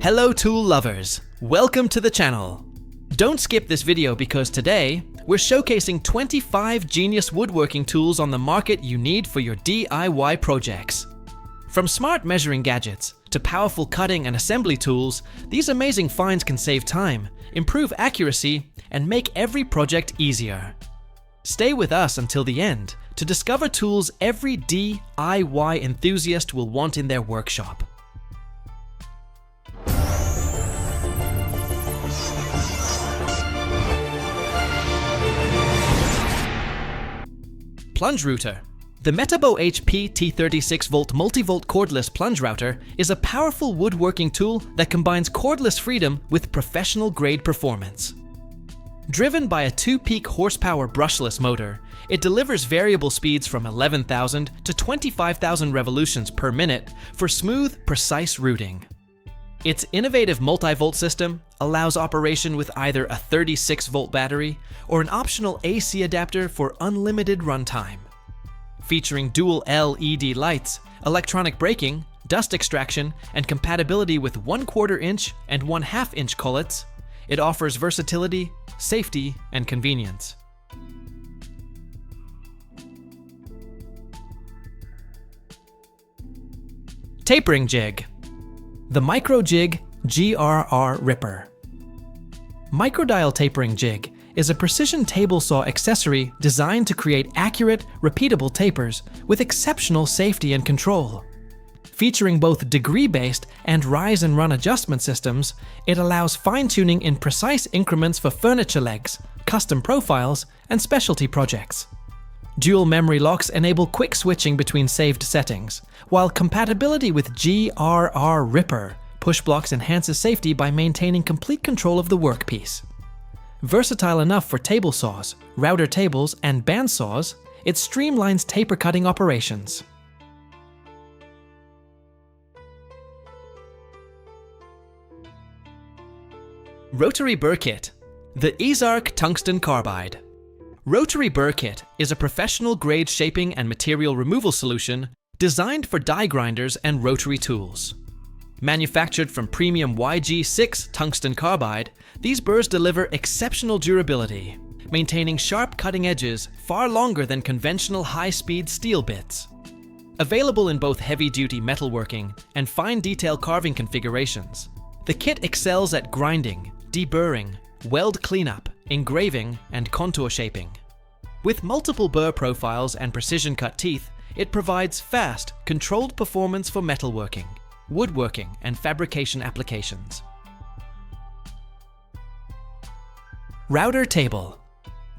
Hello tool lovers, welcome to the channel. Don't skip this video because today, we're showcasing 25 genius woodworking tools on the market you need for your DIY projects. From smart measuring gadgets to powerful cutting and assembly tools, these amazing finds can save time, improve accuracy, and make every project easier. Stay with us until the end to discover tools every DIY enthusiast will want in their workshop. Plunge router. The Metabo HP T36V multi-volt cordless plunge router is a powerful woodworking tool that combines cordless freedom with professional grade performance. Driven by a 2-peak horsepower brushless motor, it delivers variable speeds from 11,000 to 25,000 revolutions per minute for smooth, precise routing. Its innovative multi-volt system allows operation with either a 36-volt battery or an optional AC adapter for unlimited runtime. Featuring dual LED lights, electronic braking, dust extraction, and compatibility with 1/4 inch and 1/2 inch collets, it offers versatility, safety, and convenience. Tapering jig. The Microjig Grr-Ripper. Microdial tapering jig is a precision table saw accessory designed to create accurate, repeatable tapers with exceptional safety and control. Featuring both degree-based and rise and run adjustment systems, it allows fine-tuning in precise increments for furniture legs, custom profiles, and specialty projects. Dual memory locks enable quick switching between saved settings, while compatibility with Grr-Ripper push blocks enhances safety by maintaining complete control of the workpiece. Versatile enough for table saws, router tables, and band saws, it streamlines taper cutting operations. Rotary Burr Kit. The Ezarc Tungsten Carbide. Rotary Burr Kit is a professional-grade shaping and material removal solution designed for die grinders and rotary tools. Manufactured from premium YG6 tungsten carbide, these burrs deliver exceptional durability, maintaining sharp cutting edges far longer than conventional high-speed steel bits. Available in both heavy-duty metalworking and fine detail carving configurations, the kit excels at grinding, deburring, weld cleanup, engraving, and contour shaping. With multiple burr profiles and precision cut teeth, it provides fast, controlled performance for metalworking, woodworking, and fabrication applications. Router table.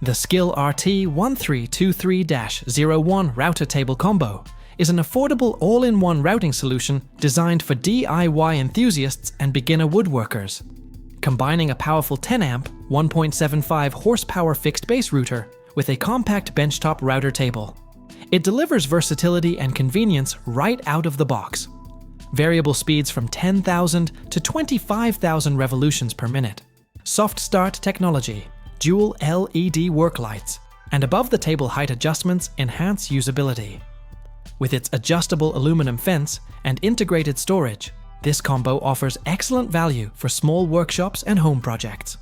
The Skil RT1323-01 router table combo is an affordable all-in-one routing solution designed for DIY enthusiasts and beginner woodworkers. Combining a powerful 10-amp, 1.75 horsepower fixed base router with a compact benchtop router table. It delivers versatility and convenience right out of the box. Variable speeds from 10,000 to 25,000 revolutions per minute. Soft start technology, dual LED work lights, and above-the-table height adjustments enhance usability. With its adjustable aluminum fence and integrated storage, this combo offers excellent value for small workshops and home projects.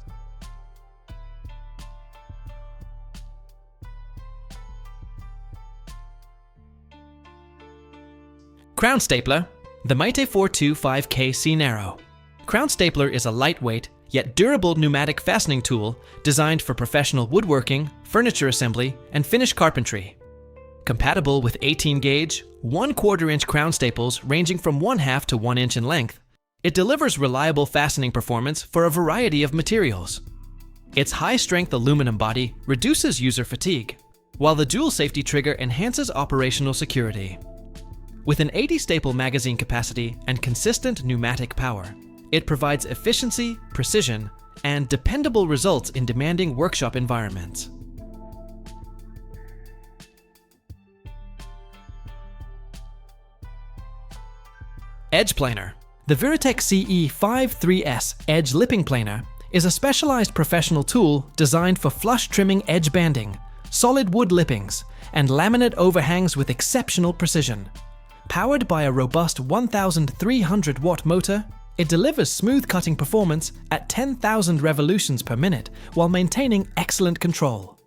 Crown stapler. The Meite 425K C-Narrow. Crown stapler is a lightweight, yet durable pneumatic fastening tool designed for professional woodworking, furniture assembly, and finish carpentry. Compatible with 18-gauge, 1/4 inch crown staples ranging from 1/2 to 1 inch in length, it delivers reliable fastening performance for a variety of materials. Its high-strength aluminum body reduces user fatigue, while the dual safety trigger enhances operational security. With an 80 staple magazine capacity and consistent pneumatic power, it provides efficiency, precision, and dependable results in demanding workshop environments. Edge planer. The Virutex CE53S Edge Lipping Planer is a specialized professional tool designed for flush trimming edge banding, solid wood lippings, and laminate overhangs with exceptional precision. Powered by a robust 1,300 watt motor, It delivers smooth cutting performance at 10,000 revolutions per minute while maintaining excellent control.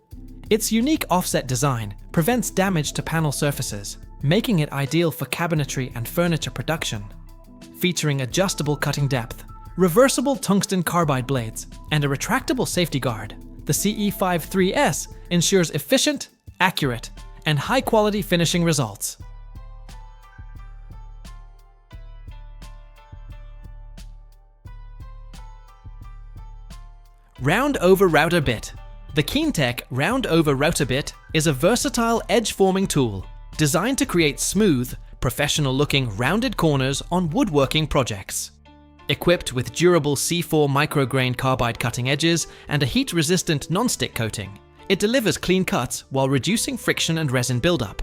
Its unique offset design prevents damage to panel surfaces, making it ideal for cabinetry and furniture production. Featuring adjustable cutting depth, reversible tungsten carbide blades, and a retractable safety guard, the CE53S ensures efficient, accurate, and high-quality finishing results. Round-over router bit. The Keentech round-over router bit is a versatile edge-forming tool designed to create smooth, professional-looking rounded corners on woodworking projects. Equipped with durable C4 micrograin carbide cutting edges and a heat-resistant non-stick coating, it delivers clean cuts while reducing friction and resin buildup.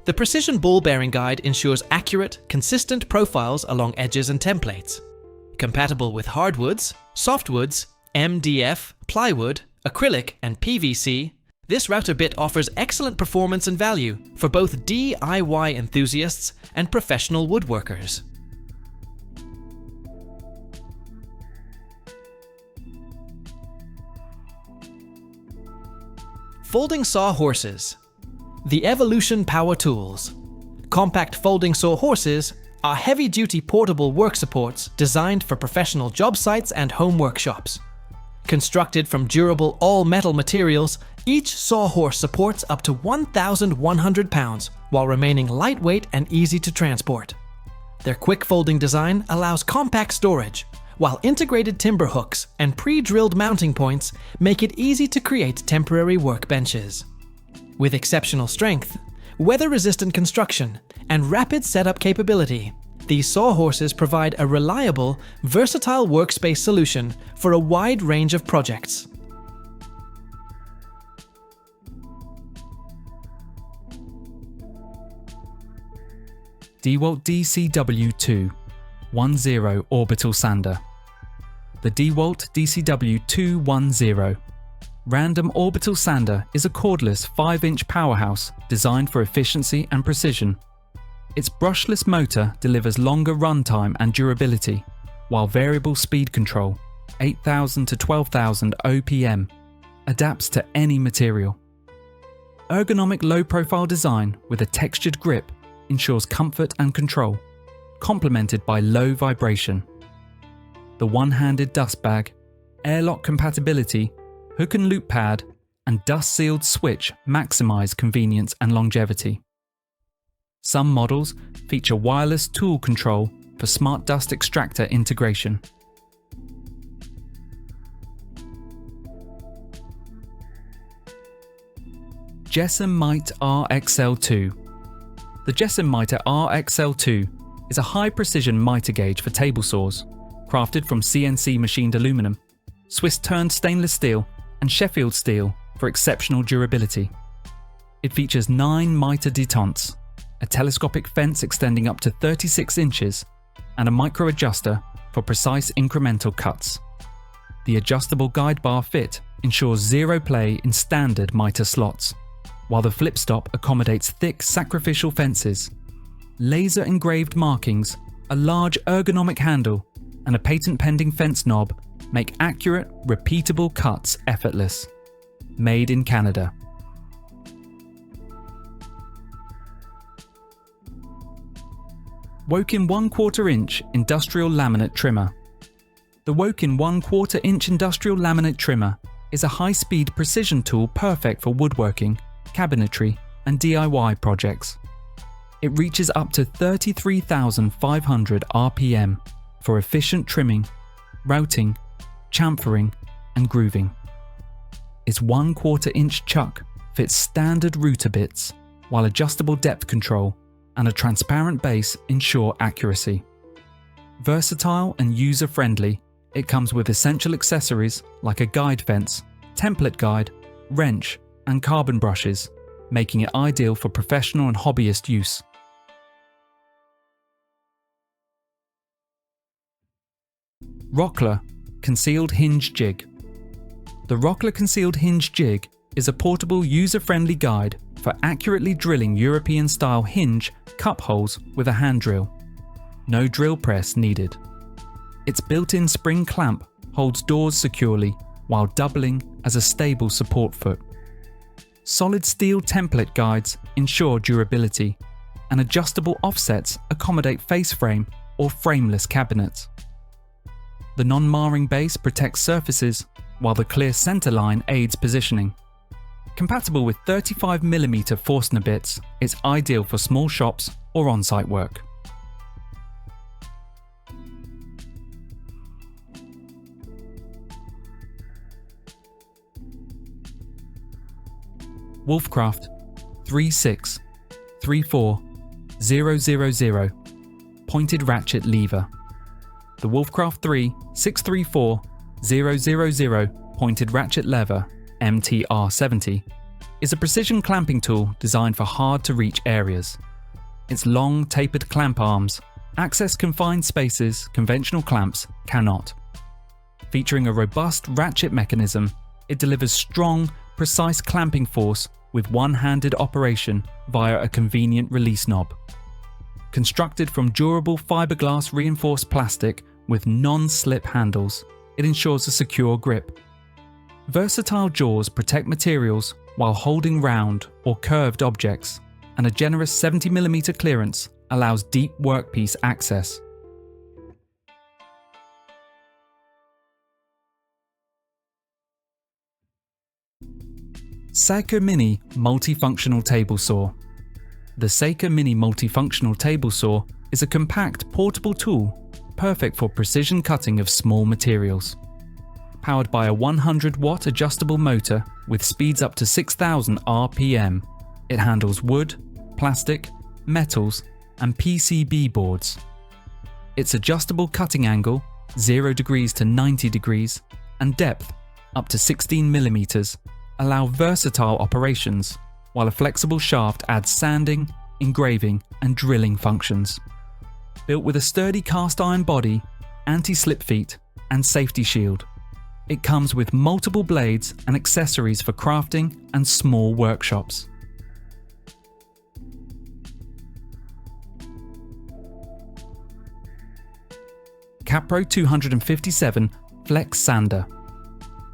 The precision ball bearing guide ensures accurate, consistent profiles along edges and templates. Compatible with hardwoods, softwoods, MDF, plywood, acrylic, and PVC, this router bit offers excellent performance and value for both DIY enthusiasts and professional woodworkers. Folding saw horses. The Evolution Power Tools. Compact folding saw horses are heavy-duty portable work supports designed for professional job sites and home workshops. Constructed from durable all-metal materials, each sawhorse supports up to 1,100 pounds while remaining lightweight and easy to transport. Their quick folding design allows compact storage, while integrated timber hooks and pre-drilled mounting points make it easy to create temporary workbenches. With exceptional strength, weather-resistant construction, and rapid setup capability, these sawhorses provide a reliable, versatile workspace solution for a wide range of projects. DEWALT DCW2 10 Orbital Sander. The DEWALT DCW210 Random Orbital Sander is a cordless 5-inch powerhouse designed for efficiency and precision. Its brushless motor delivers longer runtime and durability, while variable speed control, 8,000 to 12,000 OPM, adapts to any material. Ergonomic low-profile design with a textured grip ensures comfort and control, complemented by low vibration. The one-handed dust bag, airlock compatibility, hook and loop pad, and dust-sealed switch maximize convenience and longevity. Some models feature wireless tool control for smart dust extractor integration. JessEm Mite-R-Excel II. The JessEm Mite-R-Excel II is a high-precision miter gauge for table saws, crafted from CNC machined aluminum, Swiss-turned stainless steel, and Sheffield steel for exceptional durability. It features 9 miter detents, a telescopic fence extending up to 36 inches, and a micro adjuster for precise incremental cuts. The adjustable guide bar fit ensures zero play in standard miter slots, while the flip stop accommodates thick sacrificial fences. Laser engraved markings, a large ergonomic handle, and a patent-pending fence knob make accurate, repeatable cuts effortless. Made in Canada. WOKIN 1/4 inch Industrial Laminate Trimmer. The WOKIN 1/4 inch Industrial Laminate Trimmer is a high-speed precision tool perfect for woodworking, cabinetry, and DIY projects. It reaches up to 33,500 RPM for efficient trimming, routing, chamfering, and grooving. Its 1/4 inch chuck fits standard router bits, while adjustable depth control and a transparent base ensure accuracy. Versatile and user-friendly, it comes with essential accessories like a guide fence, template guide, wrench, and carbon brushes, making it ideal for professional and hobbyist use. Rockler Concealed Hinge Jig. The Rockler Concealed Hinge Jig is a portable user-friendly guide for accurately drilling European-style hinge cup holes with a hand drill. No drill press needed. Its built-in spring clamp holds doors securely while doubling as a stable support foot. Solid steel template guides ensure durability, and adjustable offsets accommodate face frame or frameless cabinets. The non-marring base protects surfaces, while the clear centerline aids positioning. Compatible with 35mm Forstner bits, it's ideal for small shops or on-site work. Wolfcraft 3634000 Pointed Ratchet Lever. The Wolfcraft 3634000 Pointed Ratchet Lever MTR70 is a precision clamping tool designed for hard-to-reach areas. Its long, tapered clamp arms access confined spaces conventional clamps cannot. Featuring a robust ratchet mechanism, it delivers strong, precise clamping force with one-handed operation via a convenient release knob. Constructed from durable fiberglass reinforced plastic with non-slip handles, it ensures a secure grip. Versatile jaws protect materials while holding round or curved objects, and a generous 70mm clearance allows deep workpiece access. Seiko Mini Multifunctional Table Saw. The Seiko Mini Multifunctional Table Saw is a compact portable tool perfect for precision cutting of small materials. Powered by a 100-watt adjustable motor with speeds up to 6,000 RPM, it handles wood, plastic, metals, and PCB boards. Its adjustable cutting angle, 0 degrees to 90 degrees, and depth, up to 16mm, allow versatile operations, while a flexible shaft adds sanding, engraving, and drilling functions. Built with a sturdy cast iron body, anti-slip feet, and safety shield, it comes with multiple blades and accessories for crafting and small workshops. Kapro 257 Flex Sander.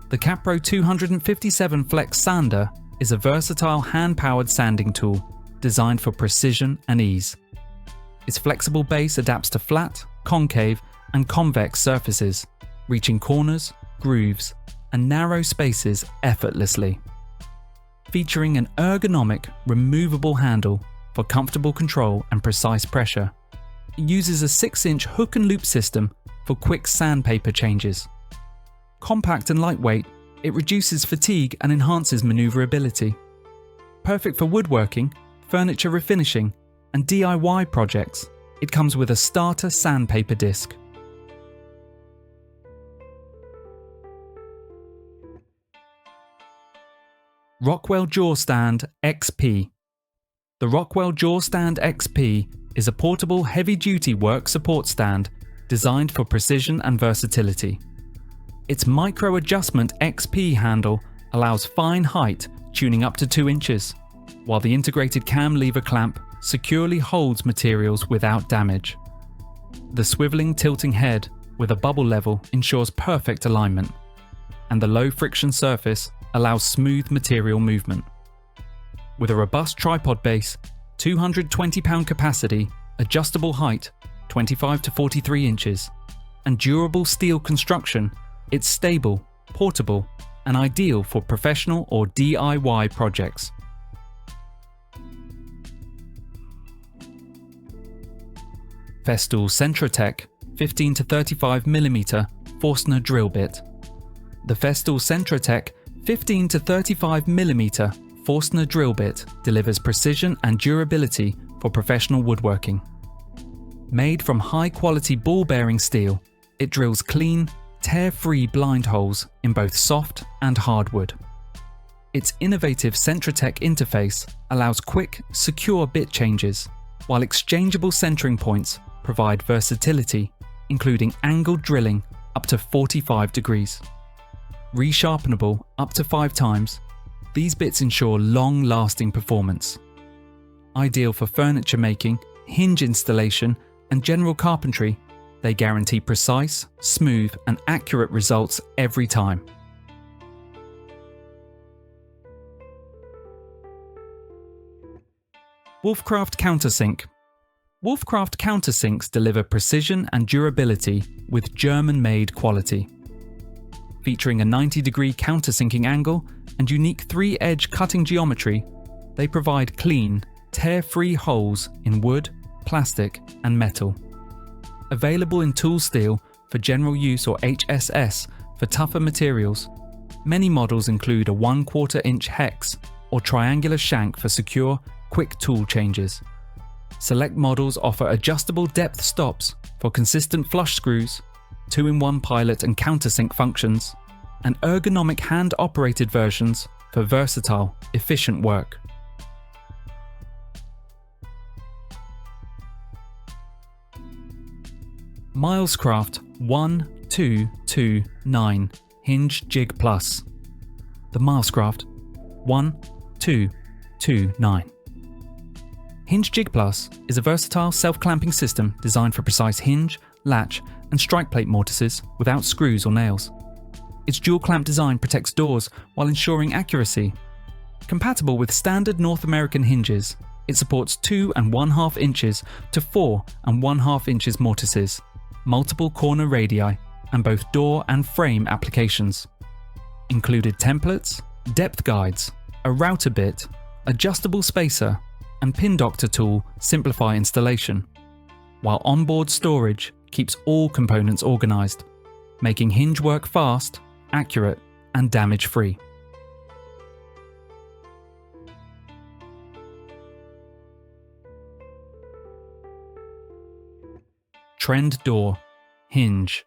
The Kapro 257 Flex Sander is a versatile hand-powered sanding tool designed for precision and ease. Its flexible base adapts to flat, concave, and convex surfaces, reaching corners, grooves, and narrow spaces effortlessly. Featuring an ergonomic, removable handle for comfortable control and precise pressure, it uses a 6-inch hook and loop system for quick sandpaper changes. Compact and lightweight, it reduces fatigue and enhances maneuverability. Perfect for woodworking, furniture refinishing, and DIY projects, it comes with a starter sandpaper disc. Rockwell JawStand XP. The Rockwell JawStand XP is a portable heavy-duty work support stand designed for precision and versatility. Its micro adjustment XP handle allows fine height tuning up to 2 inches, while the integrated cam lever clamp securely holds materials without damage. The swiveling tilting head with a bubble level ensures perfect alignment, and the low friction surface allows smooth material movement. With a robust tripod base, 220-pound capacity, adjustable height 25 to 43 inches, and durable steel construction, it's stable, portable, and ideal for professional or DIY projects. Festool CENTROTEC 15 to 35mm Forstner drill bit. The Festool CENTROTEC 15 to 35mm Forstner drill bit delivers precision and durability for professional woodworking. Made from high-quality ball-bearing steel, it drills clean, tear-free blind holes in both soft and hardwood. Its innovative CENTROTEC interface allows quick, secure bit changes, while exchangeable centering points provide versatility, including angled drilling up to 45 degrees. Resharpenable up to 5 times, these bits ensure long-lasting performance. Ideal for furniture making, hinge installation, and general carpentry, They guarantee precise, smooth, and accurate results every time. Wolfcraft Countersink. Wolfcraft Countersinks deliver precision and durability with German-made quality. Featuring a 90-degree countersinking angle and unique 3-edge cutting geometry, they provide clean, tear-free holes in wood, plastic, and metal. Available in tool steel for general use or HSS for tougher materials, many models include a 1/4 inch hex or triangular shank for secure, quick tool changes. Select models offer adjustable depth stops for consistent flush screws, 2-in-1 pilot and countersink functions, and ergonomic hand-operated versions for versatile, efficient work. Milescraft 1229 Hinge Jig Plus. The Milescraft 1229. Hinge Jig Plus is a versatile self-clamping system designed for precise hinge, latch, and strike plate mortises without screws or nails. Its dual clamp design protects doors while ensuring accuracy. Compatible with standard North American hinges, it supports 2½ inches to 4½ inches mortises, multiple corner radii, and both door and frame applications. Included templates, depth guides, a router bit, adjustable spacer, and pin doctor tool simplify installation, while onboard storage keeps all components organized, making hinge work fast, accurate, and damage-free. Trend Door Hinge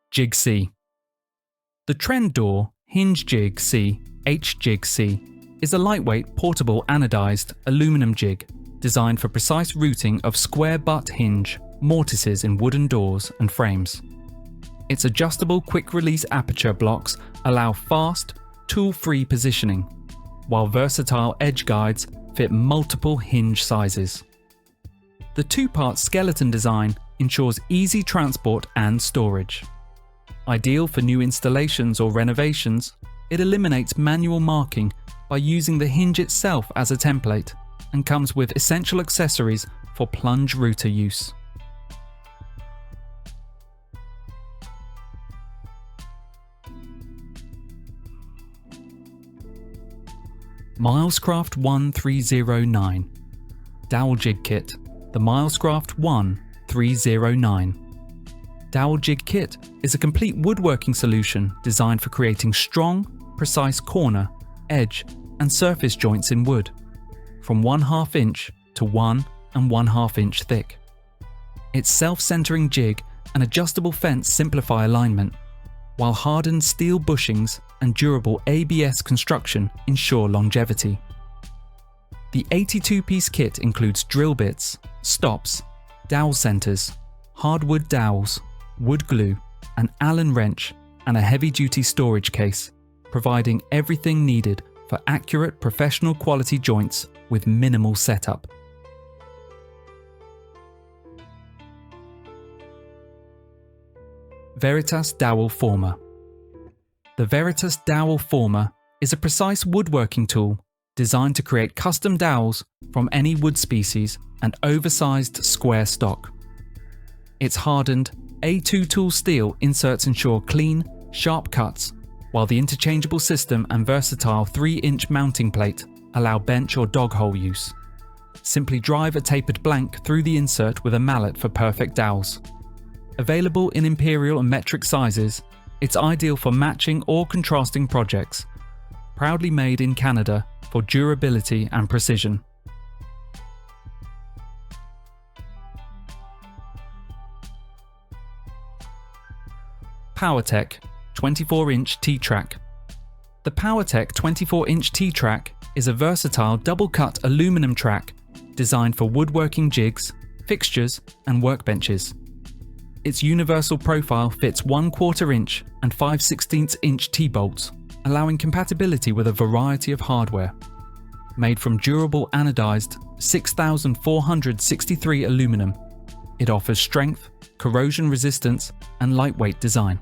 Jig C. The Trend Door Hinge Jig C H-Jig C is a lightweight, portable anodized aluminum jig designed for precise routing of square butt hinge mortises in wooden doors and frames. Its adjustable quick-release aperture blocks allow fast, tool-free positioning, while versatile edge guides fit multiple hinge sizes. The two-part skeleton design ensures easy transport and storage. Ideal for new installations or renovations, it eliminates manual marking by using the hinge itself as a template and comes with essential accessories for plunge router use. Milescraft 1309 Dowel Jig Kit. The Milescraft 1309 Dowel Jig Kit is a complete woodworking solution designed for creating strong, precise corner, edge, and surface joints in wood, from 1/2 inch to 1½ inch thick. Its self-centering jig and adjustable fence simplify alignment, while hardened steel bushings and durable ABS construction ensure longevity. The 82-piece kit includes drill bits, stops, dowel centers, hardwood dowels, wood glue, an Allen wrench, and a heavy-duty storage case, providing everything needed for accurate professional quality joints with minimal setup. Veritas Dowel Former. The Veritas Dowel Former is a precise woodworking tool designed to create custom dowels from any wood species and oversized square stock. Its hardened A2 tool steel inserts ensure clean, sharp cuts, while the interchangeable system and versatile 3-inch mounting plate allow bench or dog hole use. Simply drive a tapered blank through the insert with a mallet for perfect dowels. Available in imperial and metric sizes, it's ideal for matching or contrasting projects. Proudly made in Canada for durability and precision. PowerTech 24-inch T-Track. The PowerTech 24-inch T-Track is a versatile double-cut aluminum track designed for woodworking jigs, fixtures, and workbenches. Its universal profile fits 1/4 inch and 5/16 inch T-bolts, allowing compatibility with a variety of hardware. Made from durable anodized 6463 aluminum, It offers strength, corrosion resistance, and lightweight design.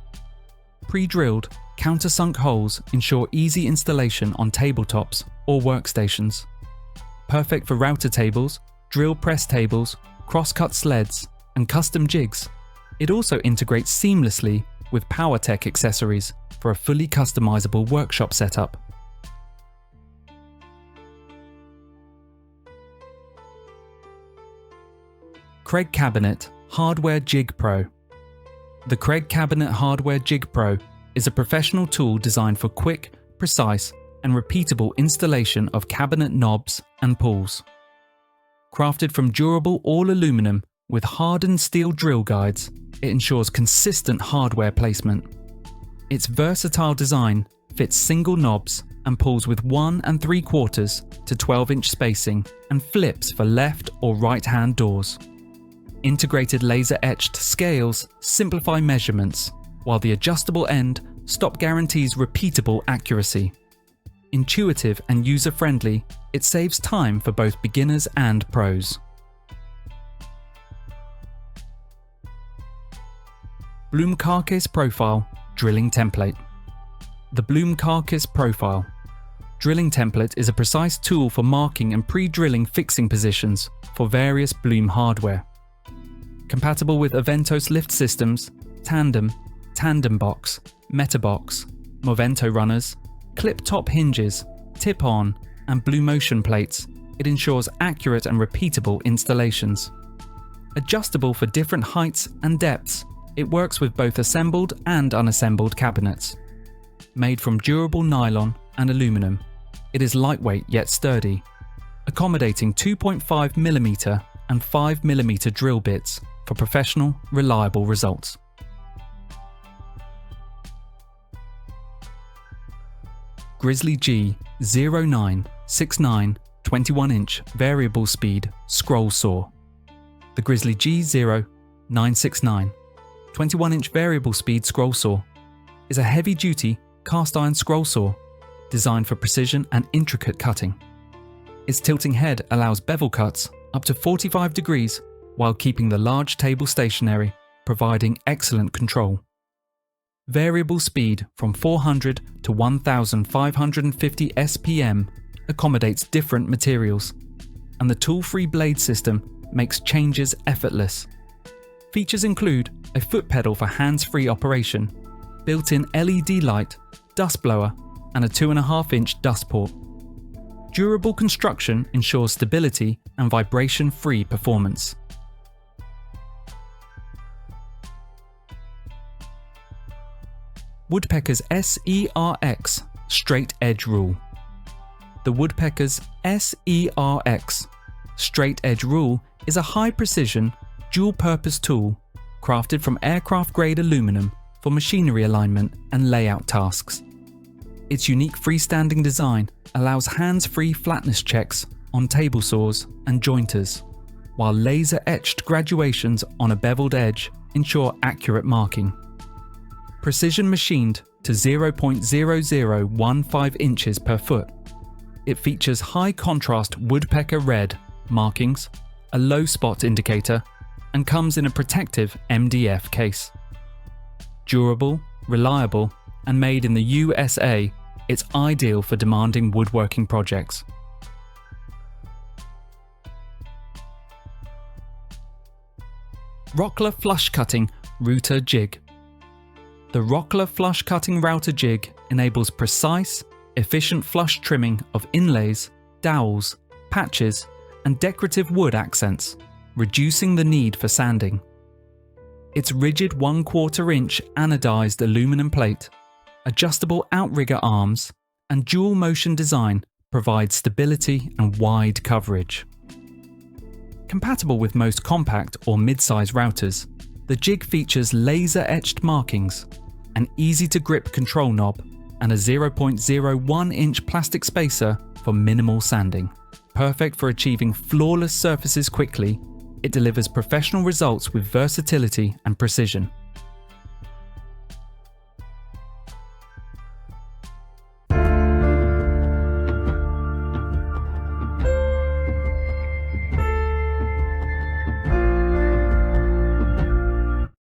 Pre-drilled, countersunk holes ensure easy installation on tabletops or workstations. Perfect for router tables, drill press tables, cross-cut sleds, and custom jigs. It also integrates seamlessly with PowerTech accessories for a fully customizable workshop setup. Craig Cabinet Hardware Jig Pro. The Craig Cabinet Hardware Jig Pro is a professional tool designed for quick, precise, and repeatable installation of cabinet knobs and pulls. Crafted from durable all-aluminum with hardened steel drill guides, it ensures consistent hardware placement. Its versatile design fits single knobs and pulls with 1 3/4 to 12-inch spacing and flips for left or right-hand doors. Integrated laser-etched scales simplify measurements, while the adjustable end stop guarantees repeatable accuracy. Intuitive and user-friendly, it saves time for both beginners and pros. Bloom Carcass Profile Drilling Template. The Bloom Carcass Profile drilling template is a precise tool for marking and pre-drilling fixing positions for various Bloom hardware. Compatible with Aventos lift systems, Tandem Box, Metabox, Movento runners, clip-top hinges, tip-on, and Blue Motion plates, it ensures accurate and repeatable installations. Adjustable for different heights and depths, it works with both assembled and unassembled cabinets. Made from durable nylon and aluminum, it is lightweight yet sturdy, accommodating 2.5mm and 5mm drill bits for professional, reliable results. Grizzly G 0969 21-inch variable speed scroll saw. The Grizzly G 0969 21-inch variable speed scroll saw is a heavy-duty cast iron scroll saw designed for precision and intricate cutting. Its tilting head allows bevel cuts up to 45 degrees while keeping the large table stationary, providing excellent control. Variable speed from 400 to 1550 SPM accommodates different materials, and the tool-free blade system makes changes effortless. Features include a foot pedal for hands-free operation, built-in LED light, dust blower, and a 2.5-inch dust port. Durable construction ensures stability and vibration-free performance. Woodpeckers SERX Straight Edge Rule. The Woodpeckers SERX Straight Edge Rule is a high-precision, dual-purpose tool crafted from aircraft-grade aluminum for machinery alignment and layout tasks. Its unique freestanding design allows hands-free flatness checks on table saws and jointers, while laser-etched graduations on a beveled edge ensure accurate marking. Precision machined to 0.0015 inches per foot. It features high-contrast woodpecker red markings, a low spot indicator, and comes in a protective MDF case. Durable, reliable, and made in the USA, it's ideal for demanding woodworking projects. Rockler Flush Cutting Router Jig. The Rockler Flush Cutting Router Jig enables precise, efficient flush trimming of inlays, dowels, patches, and decorative wood accents, reducing the need for sanding. Its rigid 1/4-inch anodized aluminum plate, adjustable outrigger arms, and dual motion design provide stability and wide coverage. Compatible with most compact or mid-size routers, the jig features laser-etched markings, an easy-to-grip control knob, and a 0.01-inch plastic spacer for minimal sanding. Perfect for achieving flawless surfaces quickly, it delivers professional results with versatility and precision.